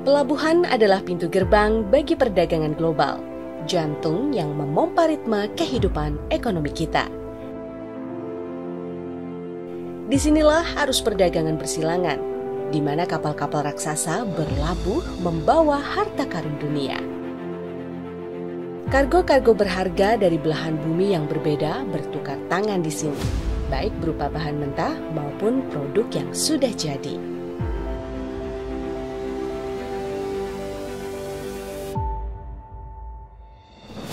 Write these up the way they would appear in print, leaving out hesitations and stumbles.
Pelabuhan adalah pintu gerbang bagi perdagangan global, jantung yang memompa ritme kehidupan ekonomi kita. Disinilah arus perdagangan bersilangan, di mana kapal-kapal raksasa berlabuh membawa harta karun dunia. Kargo-kargo berharga dari belahan bumi yang berbeda bertukar tangan di sini, baik berupa bahan mentah maupun produk yang sudah jadi.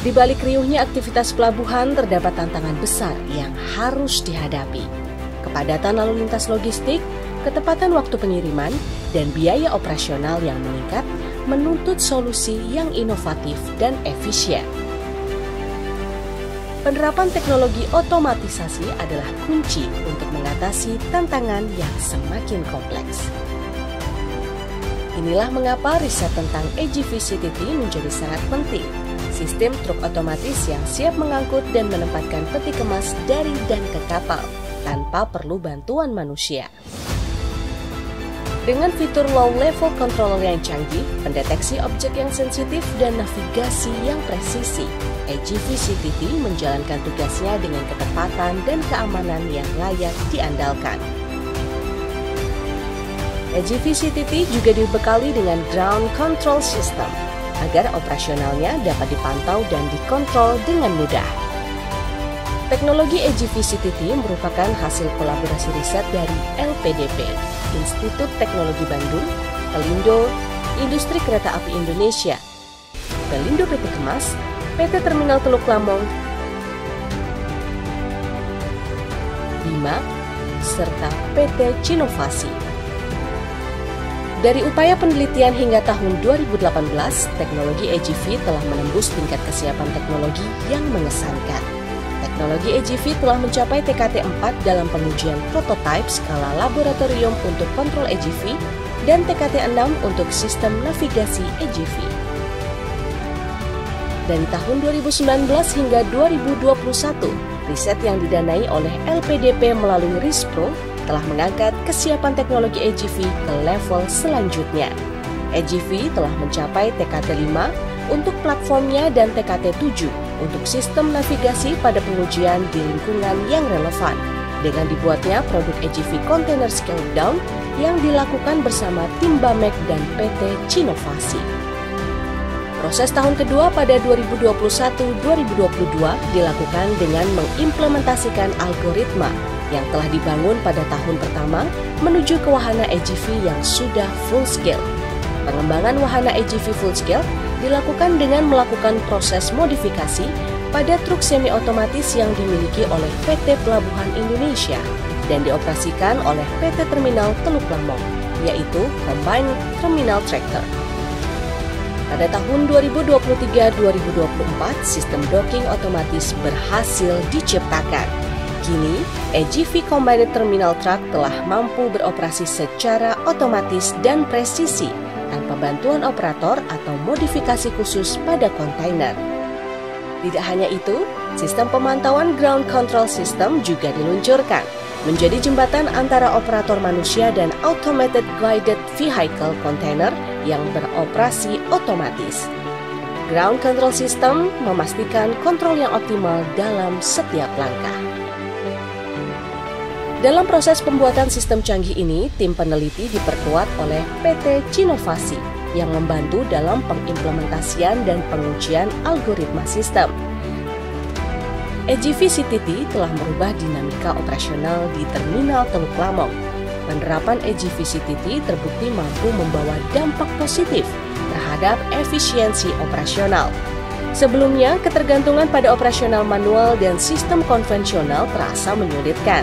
Di balik riuhnya aktivitas pelabuhan terdapat tantangan besar yang harus dihadapi. Kepadatan lalu lintas logistik, ketepatan waktu pengiriman, dan biaya operasional yang meningkat menuntut solusi yang inovatif dan efisien. Penerapan teknologi otomatisasi adalah kunci untuk mengatasi tantangan yang semakin kompleks. Inilah mengapa riset tentang AGV-CTT menjadi sangat penting. Sistem truk otomatis yang siap mengangkut dan menempatkan peti kemas dari dan ke kapal tanpa perlu bantuan manusia. Dengan fitur low level controller yang canggih, pendeteksi objek yang sensitif dan navigasi yang presisi, AGV-CTT menjalankan tugasnya dengan ketepatan dan keamanan yang layak diandalkan. AGV-CTT juga dibekali dengan ground control system, agar operasionalnya dapat dipantau dan dikontrol dengan mudah. Teknologi AGV-CTT merupakan hasil kolaborasi riset dari LPDP, Institut Teknologi Bandung, Pelindo, Industri Kereta Api Indonesia, Pelindo PT Kemas, PT Terminal Teluk Lamong, Bima, serta PT Cinovasi. Dari upaya penelitian hingga tahun 2018, teknologi AGV telah menembus tingkat kesiapan teknologi yang mengesankan. Teknologi AGV telah mencapai TKT 4 dalam pengujian prototipe skala laboratorium untuk kontrol AGV dan TKT 6 untuk sistem navigasi AGV. Dari tahun 2019 hingga 2021, riset yang didanai oleh LPDP melalui RISPRO telah mengangkat kesiapan teknologi AGV ke level selanjutnya. AGV telah mencapai TKT 5 untuk platformnya dan TKT 7 untuk sistem navigasi pada pengujian di lingkungan yang relevan, dengan dibuatnya produk AGV Container Scale Down yang dilakukan bersama tim Bamek dan PT Cinovasi. Proses tahun kedua pada 2021-2022 dilakukan dengan mengimplementasikan algoritma yang telah dibangun pada tahun pertama menuju ke wahana AGV yang sudah full scale. Pengembangan wahana AGV full scale dilakukan dengan melakukan proses modifikasi pada truk semi-otomatis yang dimiliki oleh PT Pelabuhan Indonesia dan dioperasikan oleh PT Terminal Teluk Lamong, yaitu Combined Terminal Tractor. Pada tahun 2023-2024, sistem docking otomatis berhasil diciptakan. Kini, AGV Combined Terminal Truck telah mampu beroperasi secara otomatis dan presisi tanpa bantuan operator atau modifikasi khusus pada kontainer. Tidak hanya itu, sistem pemantauan ground control system juga diluncurkan, menjadi jembatan antara operator manusia dan automated guided vehicle container yang beroperasi otomatis. Ground control system memastikan kontrol yang optimal dalam setiap langkah. Dalam proses pembuatan sistem canggih ini, tim peneliti diperkuat oleh PT Cinovasi yang membantu dalam pengimplementasian dan pengujian algoritma sistem. AGV-CTT telah merubah dinamika operasional di Terminal Teluk Lamong. Penerapan AGV-CTT terbukti mampu membawa dampak positif terhadap efisiensi operasional. Sebelumnya, ketergantungan pada operasional manual dan sistem konvensional terasa menyulitkan.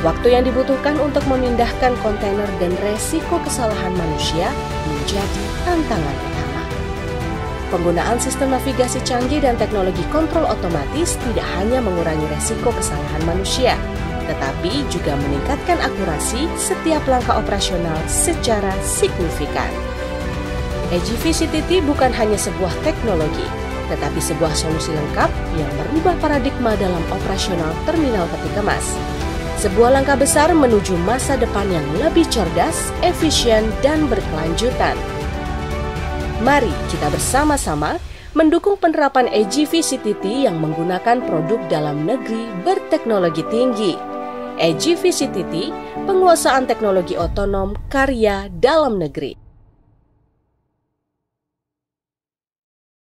Waktu yang dibutuhkan untuk memindahkan kontainer dan resiko kesalahan manusia menjadi tantangan utama. Penggunaan sistem navigasi canggih dan teknologi kontrol otomatis tidak hanya mengurangi resiko kesalahan manusia, tetapi juga meningkatkan akurasi setiap langkah operasional secara signifikan. AGV-CTT bukan hanya sebuah teknologi, tetapi sebuah solusi lengkap yang merubah paradigma dalam operasional terminal peti kemas. Sebuah langkah besar menuju masa depan yang lebih cerdas, efisien, dan berkelanjutan. Mari kita bersama-sama mendukung penerapan AGV CTT yang menggunakan produk dalam negeri berteknologi tinggi. AGV CTT, penguasaan teknologi otonom karya dalam negeri.